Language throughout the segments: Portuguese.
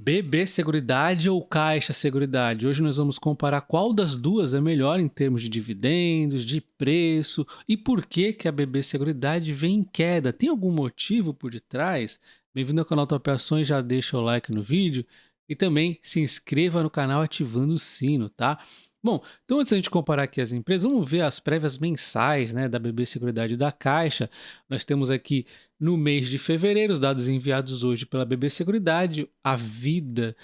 BB Seguridade ou Caixa Seguridade? Hoje nós vamos comparar qual das duas é melhor em termos de dividendos, de preço e por que que a BB Seguridade vem em queda. Tem algum motivo por detrás? Bem-vindo ao canal Top Ações, já deixa o like no vídeo e também se inscreva no canal ativando o sino, tá? Bom, então antes da gente comparar aqui as empresas, vamos ver as prévias mensais, né, da BB Seguridade e da Caixa. Nós temos aqui no mês de fevereiro, os dados enviados hoje pela BB Seguridade, a Vida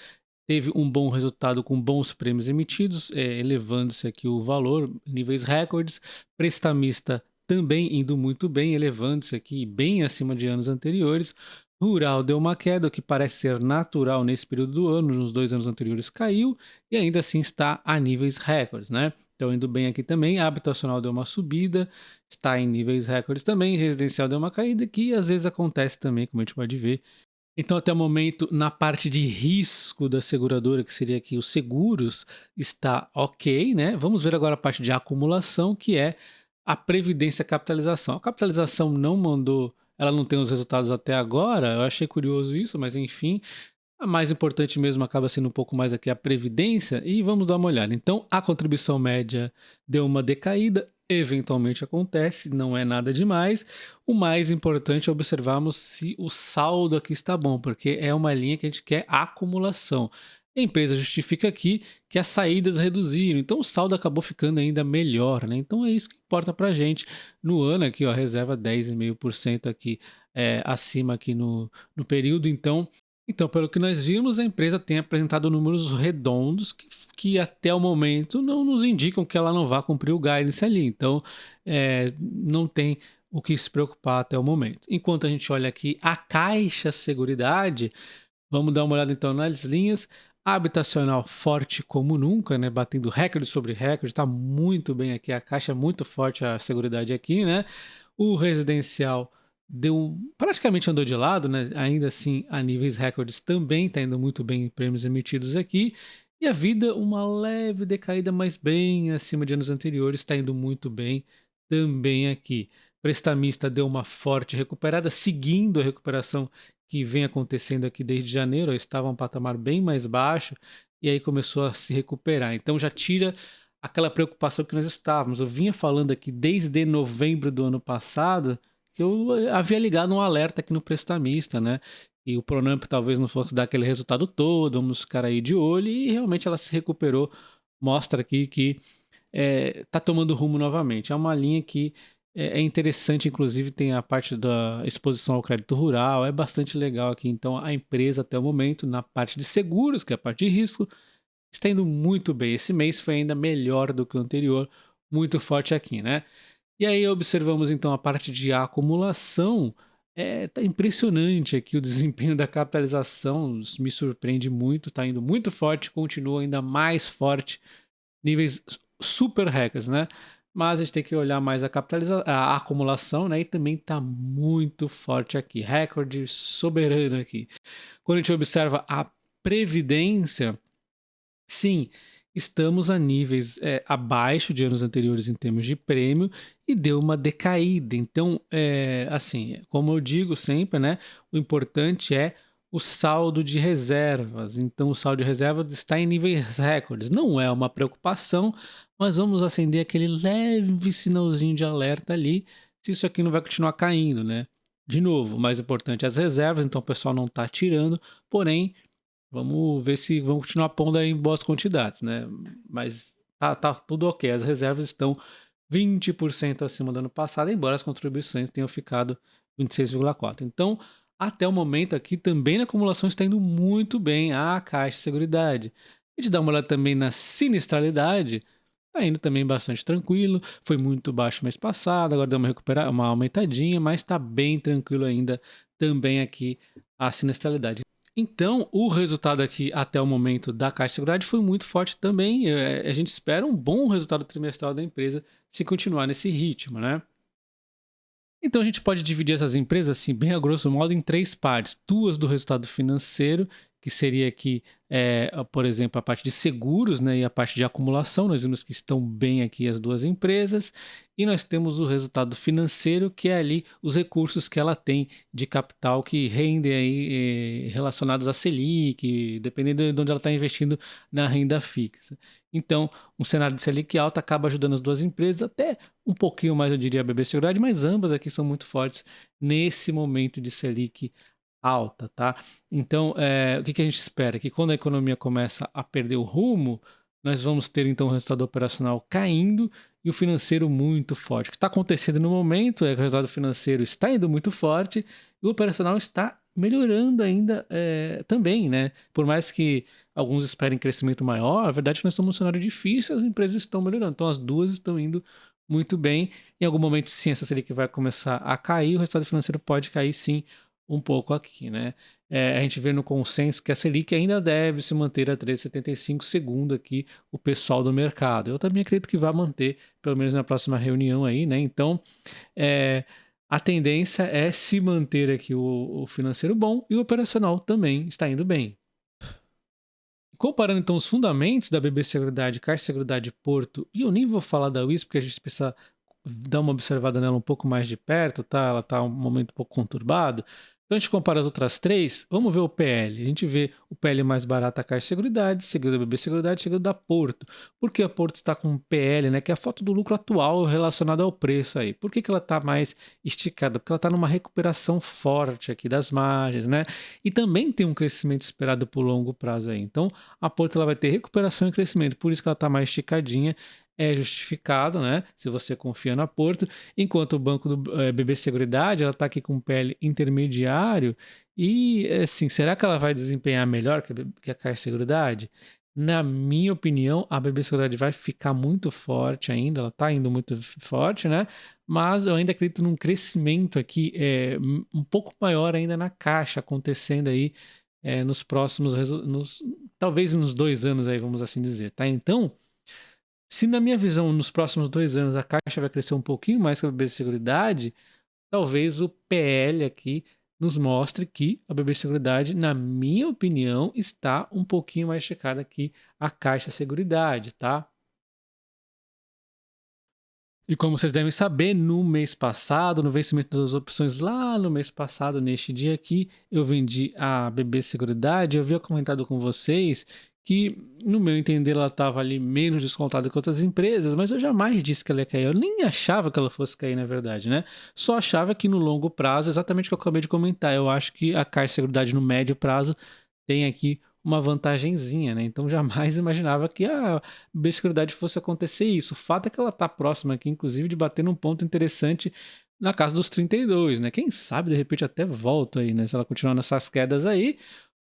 teve um bom resultado com bons prêmios emitidos, elevando-se aqui o valor, níveis recordes. Prestamista também indo muito bem, elevando-se aqui bem acima de anos anteriores. Rural deu uma queda, o que parece ser natural nesse período do ano, nos 2 anos anteriores caiu, e ainda assim está a níveis recordes, né? Então indo bem aqui também, habitacional deu uma subida, está em níveis recordes também, residencial deu uma caída, que às vezes acontece também, como a gente pode ver. Então, até o momento, na parte de risco da seguradora, que seria aqui os seguros, está ok, né? Vamos ver agora a parte de acumulação, que é a previdência capitalização. A capitalização não mandou, ela não tem os resultados até agora, eu achei curioso isso, mas enfim. A mais importante mesmo acaba sendo um pouco mais aqui a previdência e vamos dar uma olhada. Então, a contribuição média deu uma decaída, eventualmente acontece, não é nada demais. O mais importante é observarmos se o saldo aqui está bom, porque é uma linha que a gente quer acumulação. A empresa justifica aqui que as saídas reduziram, então o saldo acabou ficando ainda melhor, né? Então é isso que importa para a gente. No ano aqui, ó, a reserva 10,5% aqui acima aqui no período, então, pelo que nós vimos, a empresa tem apresentado números redondos que até o momento não nos indicam que ela não vai cumprir o guidance ali. Então, não tem o que se preocupar até o momento. Enquanto a gente olha aqui a Caixa Seguridade, vamos dar uma olhada então nas linhas. Habitacional forte como nunca, né? Batendo recorde sobre recorde, está muito bem aqui. A Caixa é muito forte, a Seguridade aqui, né? O residencial praticamente andou de lado, né? Ainda assim, a níveis recordes também está indo muito bem em prêmios emitidos aqui. E a Vida, uma leve decaída, mas bem acima de anos anteriores, está indo muito bem também aqui. Prestamista deu uma forte recuperada, seguindo a recuperação que vem acontecendo aqui desde janeiro. Estava um patamar bem mais baixo e aí começou a se recuperar. Então já tira aquela preocupação que nós estávamos. Eu vinha falando aqui desde novembro do ano passado que eu havia ligado um alerta aqui no prestamista, né? E o Pronamp talvez não fosse dar aquele resultado todo, vamos ficar aí de olho, e realmente ela se recuperou, mostra aqui que tá tomando rumo novamente. É uma linha que é interessante, inclusive tem a parte da exposição ao crédito rural, é bastante legal aqui. Então a empresa até o momento, na parte de seguros, que é a parte de risco, está indo muito bem. Esse mês foi ainda melhor do que o anterior, muito forte aqui, né? E aí observamos então a parte de acumulação. Tá impressionante aqui o desempenho da capitalização, me surpreende muito, está indo muito forte, continua ainda mais forte, níveis super recordes, né? Mas a gente tem que olhar mais a acumulação, né? E também está muito forte aqui, recorde soberano aqui. Quando a gente observa a previdência, sim, estamos a níveis abaixo de anos anteriores em termos de prêmio e deu uma decaída. Então, assim, como eu digo sempre, né, o importante é o saldo de reservas. Então, o saldo de reservas está em níveis recordes. Não é uma preocupação, mas vamos acender aquele leve sinalzinho de alerta ali se isso aqui não vai continuar caindo, né? De novo, o mais importante é as reservas, então o pessoal não está tirando, porém vamos ver se vão continuar pondo aí em boas quantidades, né? Mas tá tudo ok. As reservas estão 20% acima do ano passado, embora as contribuições tenham ficado 26,4%. Então, até o momento aqui, também a acumulação está indo muito bem. A Caixa de Seguridade. A gente dá uma olhada também na sinistralidade. Está indo também bastante tranquilo. Foi muito baixo mês passado, agora deu uma aumentadinha, mas está bem tranquilo ainda também aqui a sinistralidade. Então, o resultado aqui até o momento da Caixa de Seguridade foi muito forte também. A gente espera um bom resultado trimestral da empresa se continuar nesse ritmo, né? Então a gente pode dividir essas empresas, assim, bem a grosso modo, em três partes. Duas do resultado financeiro, que seria aqui, por exemplo, a parte de seguros, né, e a parte de acumulação. Nós vimos que estão bem aqui as duas empresas. E nós temos o resultado financeiro, que é ali os recursos que ela tem de capital que rendem aí, relacionados à Selic, dependendo de onde ela está investindo na renda fixa. Então, um cenário de Selic alta acaba ajudando as duas empresas, até um pouquinho mais, eu diria, a BB Seguridade, mas ambas aqui são muito fortes nesse momento de Selic alta, tá? Então, o que a gente espera? Que quando a economia começa a perder o rumo, nós vamos ter então o resultado operacional caindo e o financeiro muito forte. O que está acontecendo no momento é que o resultado financeiro está indo muito forte e o operacional está melhorando ainda, também, né? Por mais que alguns esperem crescimento maior, a verdade é que nós estamos num cenário difícil, as empresas estão melhorando. Então, as duas estão indo muito bem. Em algum momento, sim, essa Selic vai começar a cair, o resultado financeiro pode cair, sim, um pouco aqui, né? A gente vê no consenso que a Selic ainda deve se manter a 3,75, segundo aqui o pessoal do mercado. Eu também acredito que vai manter, pelo menos na próxima reunião aí, né? Então, a tendência é se manter aqui o financeiro bom e o operacional também está indo bem. Comparando então os fundamentos da BB Seguridade, Caixa Seguridade Porto, e eu nem vou falar da WIS porque a gente precisa dar uma observada nela um pouco mais de perto, tá? Ela tá um momento um pouco conturbado. Então a gente compara as outras três, vamos ver o PL. A gente vê o PL mais barato a Caixa Seguridade, seguido da BB Seguridade, seguido da Porto. Por que a Porto está com PL, né? Que é a foto do lucro atual relacionado ao preço aí. Por que ela está mais esticada? Porque ela está numa recuperação forte aqui das margens, né? E também tem um crescimento esperado por longo prazo aí. Então a Porto ela vai ter recuperação e crescimento, por isso que ela está mais esticadinha. É justificado, né? Se você confia na Porto, enquanto o banco do BB Seguridade, ela está aqui com um PL intermediário e, assim, será que ela vai desempenhar melhor que a Caixa Seguridade? Na minha opinião, a BB Seguridade vai ficar muito forte ainda, ela está indo muito forte, né? Mas eu ainda acredito num crescimento aqui um pouco maior ainda na Caixa, acontecendo aí nos próximos, talvez nos 2 anos aí, vamos assim dizer, tá? Então, se na minha visão, nos próximos 2 anos, a Caixa vai crescer um pouquinho mais que a BB Seguridade, talvez o PL aqui nos mostre que a BB Seguridade, na minha opinião, está um pouquinho mais checada que a Caixa Seguridade, tá? E como vocês devem saber, no mês passado, no vencimento das opções lá no mês passado, neste dia aqui, eu vendi a BB Seguridade. Eu havia comentado com vocês que, no meu entender, ela estava ali menos descontada que outras empresas, mas eu jamais disse que ela ia cair. Eu nem achava que ela fosse cair, na verdade, né? Só achava que no longo prazo, exatamente o que eu acabei de comentar, eu acho que a Caixa Seguridade no médio prazo tem aqui uma vantagenzinha, né? Então jamais imaginava que a Seguridade fosse acontecer isso. O fato é que ela está próxima aqui, inclusive, de bater num ponto interessante na casa dos 32, né? Quem sabe, de repente, até volta aí, né? Se ela continuar nessas quedas aí.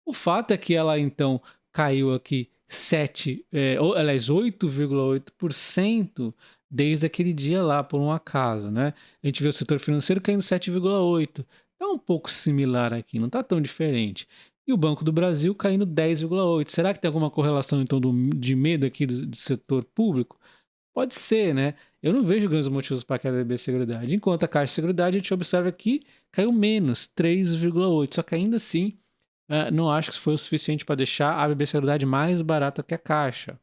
O fato é que ela, então, caiu aqui 8,8% desde aquele dia lá, por um acaso, né? A gente vê o setor financeiro caindo 7,8%. É um pouco similar aqui, não está tão diferente. E o Banco do Brasil caindo 10,8%. Será que tem alguma correlação, então, de medo aqui do setor público? Pode ser, né? Eu não vejo grandes motivos para a queda da BB Seguridade. Enquanto a Caixa de Seguridade, a gente observa que caiu menos, 3,8%. Só que ainda assim, não acho que isso foi o suficiente para deixar a BB Seguridade mais barata que a Caixa.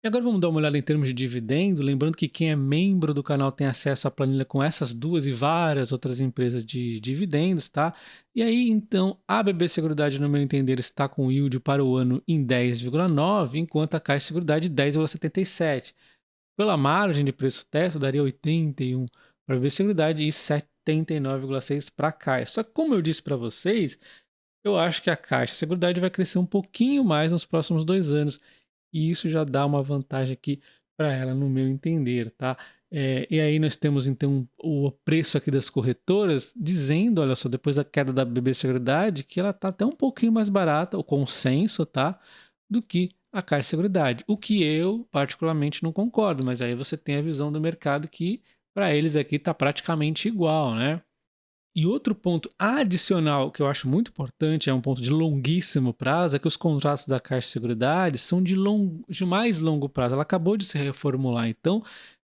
E agora vamos dar uma olhada em termos de dividendo, lembrando que quem é membro do canal tem acesso à planilha com essas duas e várias outras empresas de dividendos, tá? E aí, então, a BB Seguridade, no meu entender, está com yield para o ano em 10,9, enquanto a Caixa de Seguridade 10,77. Pela margem de preço teto, daria 81 para a BB Seguridade e 79,6 para a Caixa. Só que, como eu disse para vocês, eu acho que a Caixa de Seguridade vai crescer um pouquinho mais nos próximos 2 anos. E isso já dá uma vantagem aqui para ela, no meu entender, tá? E aí nós temos, então, o preço aqui das corretoras dizendo, olha só, depois da queda da BB Seguridade, que ela está até um pouquinho mais barata, o consenso, tá? Do que a Caixa Seguridade. O que eu, particularmente, não concordo, mas aí você tem a visão do mercado que, para eles aqui, está praticamente igual, né? E outro ponto adicional que eu acho muito importante, é um ponto de longuíssimo prazo, é que os contratos da Caixa de Seguridade são de mais longo prazo. Ela acabou de se reformular, então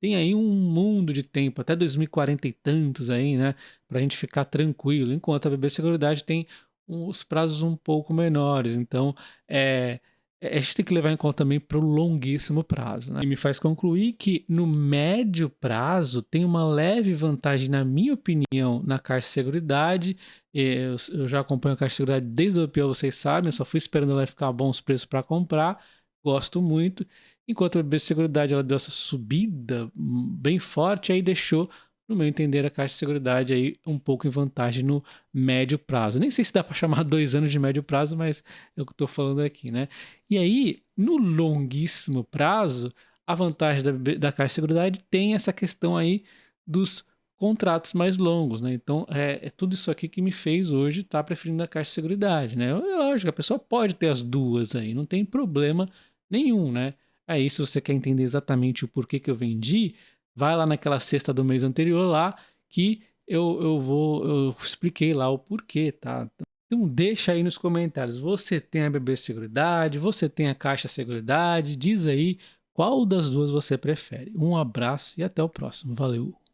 tem aí um mundo de tempo, até 2040 e tantos aí, né, para a gente ficar tranquilo. Enquanto a BB Seguridade tem os prazos um pouco menores. Então, é, a gente tem que levar em conta também para o longuíssimo prazo, né? E me faz concluir que no médio prazo tem uma leve vantagem, na minha opinião, na Caixa Seguridade. Eu já acompanho a Caixa Seguridade desde o IPO, vocês sabem, eu só fui esperando ela ficar bons preços para comprar. Gosto muito. Enquanto a BB Seguridade ela deu essa subida bem forte, aí deixou, no meu entender, a Caixa de Seguridade aí um pouco em vantagem no médio prazo. Nem sei se dá para chamar 2 anos de médio prazo, mas é o que eu estou falando aqui, né? E aí, no longuíssimo prazo, a vantagem da Caixa de Seguridade tem essa questão aí dos contratos mais longos, né? Então, é tudo isso aqui que me fez hoje estar preferindo a Caixa de Seguridade, né? É lógico, a pessoa pode ter as duas aí, não tem problema nenhum, né? Aí, se você quer entender exatamente o porquê que eu vendi, vai lá naquela sexta do mês anterior lá, que eu expliquei lá o porquê, tá? Então deixa aí nos comentários, você tem a BB Seguridade, você tem a Caixa Seguridade, diz aí qual das duas você prefere. Um abraço e até o próximo. Valeu!